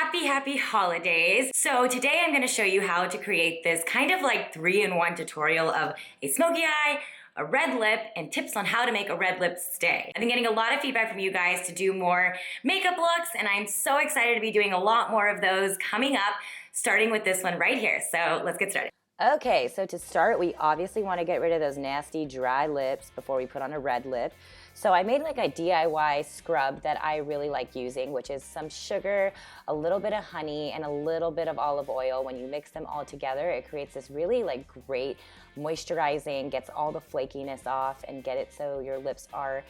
Happy holidays. So today I'm going to show you how to create this kind of like 3-in-1 tutorial of a smoky eye, a red lip, and tips on how to make a red lip stay. I've been getting a lot of feedback from you guys to do more makeup looks, and I'm so excited to be doing a lot more of those coming up, starting with this one right here. So let's get started. Okay, so to start, we obviously want to get rid of those nasty dry lips before we put on a red lip. So I made like a DIY scrub that I really like using, which is some sugar, a little bit of honey, and a little bit of olive oil. When you mix them all together, it creates this really like great moisturizing, gets all the flakiness off, and get it so your lips are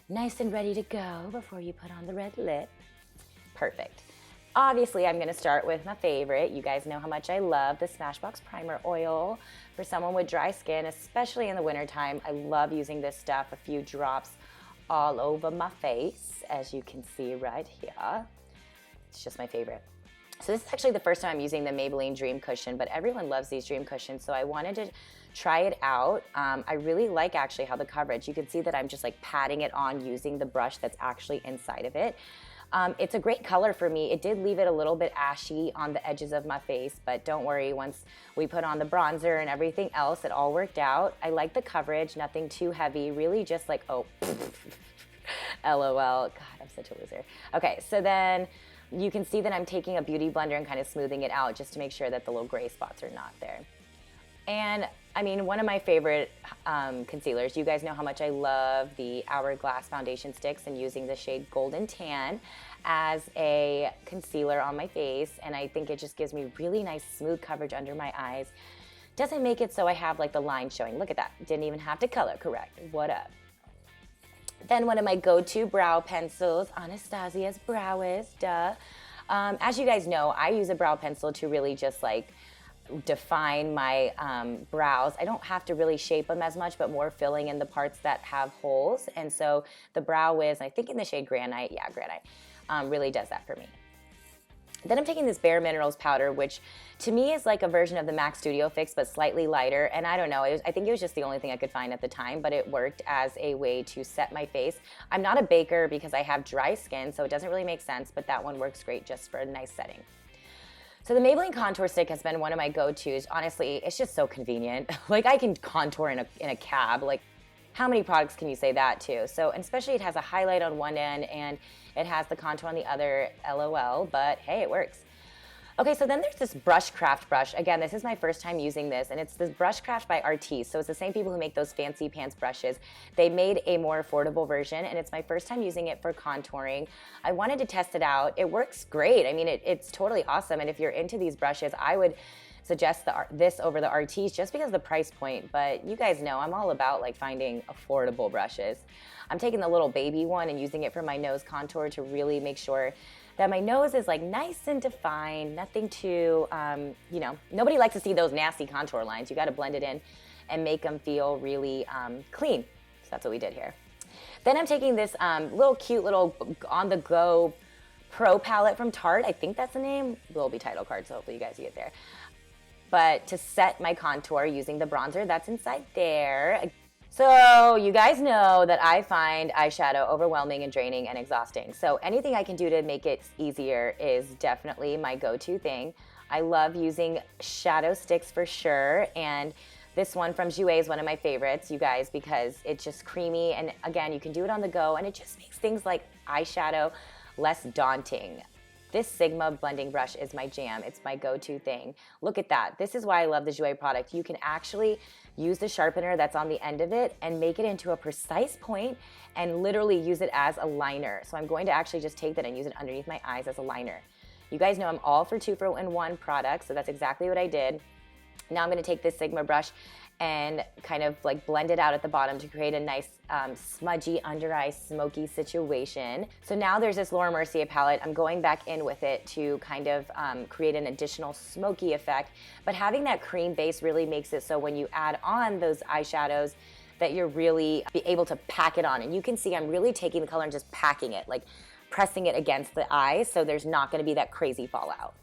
nice and ready to go before you put on the red lip. Perfect. Obviously, I'm going to start with my favorite. You guys know how much I love the Smashbox Primer Oil. For someone with dry skin, especially in the wintertime, I love using this stuff. A few drops all over my face, as you can see right here. It's just my favorite. So this is actually the first time I'm using the Maybelline Dream Cushion, but everyone loves these Dream Cushions, so I wanted to try it out. I really like actually how the coverage, you can see that I'm just like patting it on using the brush that's actually inside of it. It's a great color for me. It did leave it a little bit ashy on the edges of my face, but don't worry, once we put on the bronzer and everything else, it all worked out. I like the coverage, nothing too heavy, really just like, oh, LOL, God, I'm such a loser. Okay, so then you can see that I'm taking a beauty blender and kind of smoothing it out just to make sure that the little gray spots are not there. And I mean, one of my favorite concealers, you guys know how much I love the Hourglass foundation sticks and using the shade Golden Tan as a concealer on my face. And I think it just gives me really nice smooth coverage under my eyes. Doesn't make it so I have like the line showing. Look at that. Didn't even have to color correct. What up? Then one of my go-to brow pencils, Anastasia's Browist, duh. As you guys know, I use a brow pencil to really just like define my brows. I don't have to really shape them as much, but more filling in the parts that have holes. And so the Brow Wiz, I think in the shade Granite, yeah, Granite, really does that for me. Then I'm taking this bareMinerals powder, which to me is like a version of the MAC Studio Fix, but slightly lighter. And I don't know, I think it was just the only thing I could find at the time, but it worked as a way to set my face. I'm not a baker because I have dry skin, so it doesn't really make sense, but that one works great just for a nice setting. So the Maybelline contour stick has been one of my go-tos. Honestly, it's just so convenient. Like I can contour in a cab. Like how many products can you say that to? So, and especially it has a highlight on one end and it has the contour on the other, LOL, but hey, it works. Okay, so then there's this Brushcraft brush. Again, this is my first time using this, and it's this Brushcraft by Artis. So it's the same people who make those fancy pants brushes. They made a more affordable version, and it's my first time using it for contouring. I wanted to test it out. It works great. I mean, it's totally awesome, and if you're into these brushes, I would suggest this over the Artis just because of the price point, but you guys know I'm all about like finding affordable brushes. I'm taking the little baby one and using it for my nose contour to really make sure that my nose is like nice and defined, nothing too, you know, nobody likes to see those nasty contour lines. You got to blend it in and make them feel really clean. So that's what we did here. Then I'm taking this little cute little on-the-go Pro palette from Tarte. I think that's the name. Will be title card, so hopefully you guys get there. But to set my contour using the bronzer that's inside there. So you guys know that I find eyeshadow overwhelming and draining and exhausting. So anything I can do to make it easier is definitely my go-to thing. I love using shadow sticks for sure. And this one from Jouer is one of my favorites, you guys, because it's just creamy. And again, you can do it on the go and it just makes things like eyeshadow less daunting. This Sigma blending brush is my jam. It's my go-to thing. Look at that. This is why I love the Jouer product. You can actually use the sharpener that's on the end of it and make it into a precise point and literally use it as a liner. So I'm going to actually just take that and use it underneath my eyes as a liner. You guys know I'm all for 2-for-1 products, so that's exactly what I did. Now I'm going to take this Sigma brush and kind of like blend it out at the bottom to create a nice smudgy under eye smoky situation. So now there's this Laura Mercier palette. I'm going back in with it to kind of create an additional smoky effect, but having that cream base really makes it so when you add on those eyeshadows that you're really be able to pack it on. And you can see I'm really taking the color and just packing it, like pressing it against the eye so there's not going to be that crazy fallout.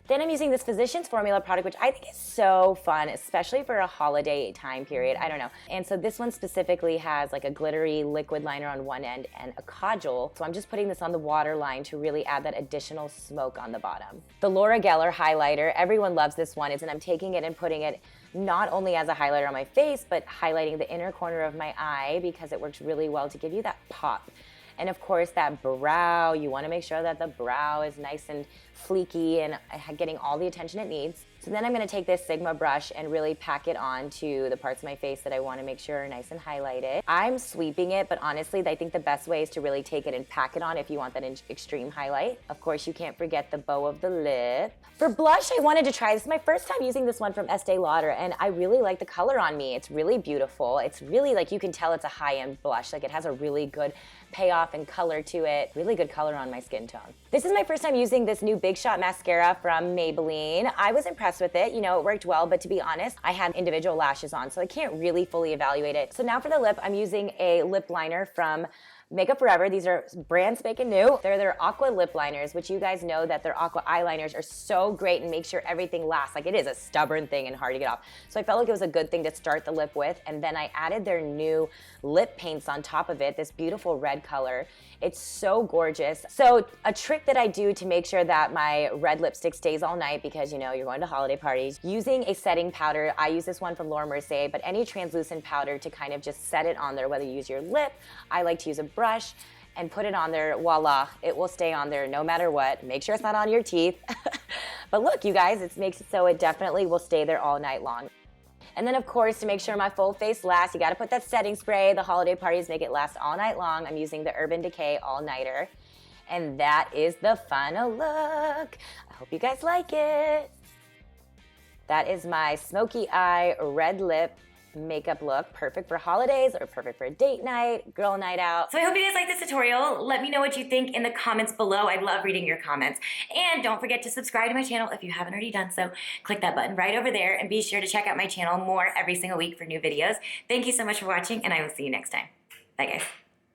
Then I'm using this Physicians Formula product, which I think is so fun, especially for a holiday time period. I don't know. And so this one specifically has like a glittery liquid liner on one end and a Kajol. So I'm just putting this on the waterline to really add that additional smoke on the bottom. The Laura Geller highlighter, everyone loves this one, and I'm taking it and putting it not only as a highlighter on my face, but highlighting the inner corner of my eye because it works really well to give you that pop. And of course, that brow, you want to make sure that the brow is nice and fleeky and getting all the attention it needs. So then I'm going to take this Sigma brush and really pack it on to the parts of my face that I want to make sure are nice and highlighted. I'm sweeping it, but honestly, I think the best way is to really take it and pack it on if you want that extreme highlight. Of course, you can't forget the bow of the lip. For blush, I wanted to try this. Is my first time using this one from Estee Lauder, and I really like the color on me. It's really beautiful. It's really like you can tell it's a high-end blush. Like it has a really good payoff and color to it. Really good color on my skin tone. This is my first time using this new Big Shot mascara from Maybelline. I was impressed with it. You know, it worked well, but to be honest, I had individual lashes on, so I can't really fully evaluate it. So now for the lip, I'm using a lip liner from Makeup Forever. These are brand spanking new. They're their Aqua lip liners, which you guys know that their Aqua eyeliners are so great and make sure everything lasts. Like it is a stubborn thing and hard to get off. So I felt like it was a good thing to start the lip with. And then I added their new lip paints on top of it, this beautiful red color. It's so gorgeous. So a trick that I do to make sure that my red lipstick stays all night, because you know you're going to holiday parties, using a setting powder. I use this one from Laura Mercier, but any translucent powder to kind of just set it on there, whether you use your lip. I like to use a brush and put it on there. Voila, it will stay on there no matter what. Make sure it's not on your teeth. But look, you guys, it makes it so it definitely will stay there all night long. And then of course, to make sure my full face lasts, you gotta put that setting spray. The holiday parties make it last all night long. I'm using the Urban Decay All Nighter. And that is the final look. I hope you guys like it. That is my smoky eye, red lip makeup look, perfect for holidays or perfect for a date night, girl night out. So I hope you guys like this tutorial. Let me know what you think in the comments below. I love reading your comments. And don't forget to subscribe to my channel if you haven't already done so. Click that button right over there and be sure to check out my channel more every single week for new videos. Thank you so much for watching, and I will see you next time. Bye guys.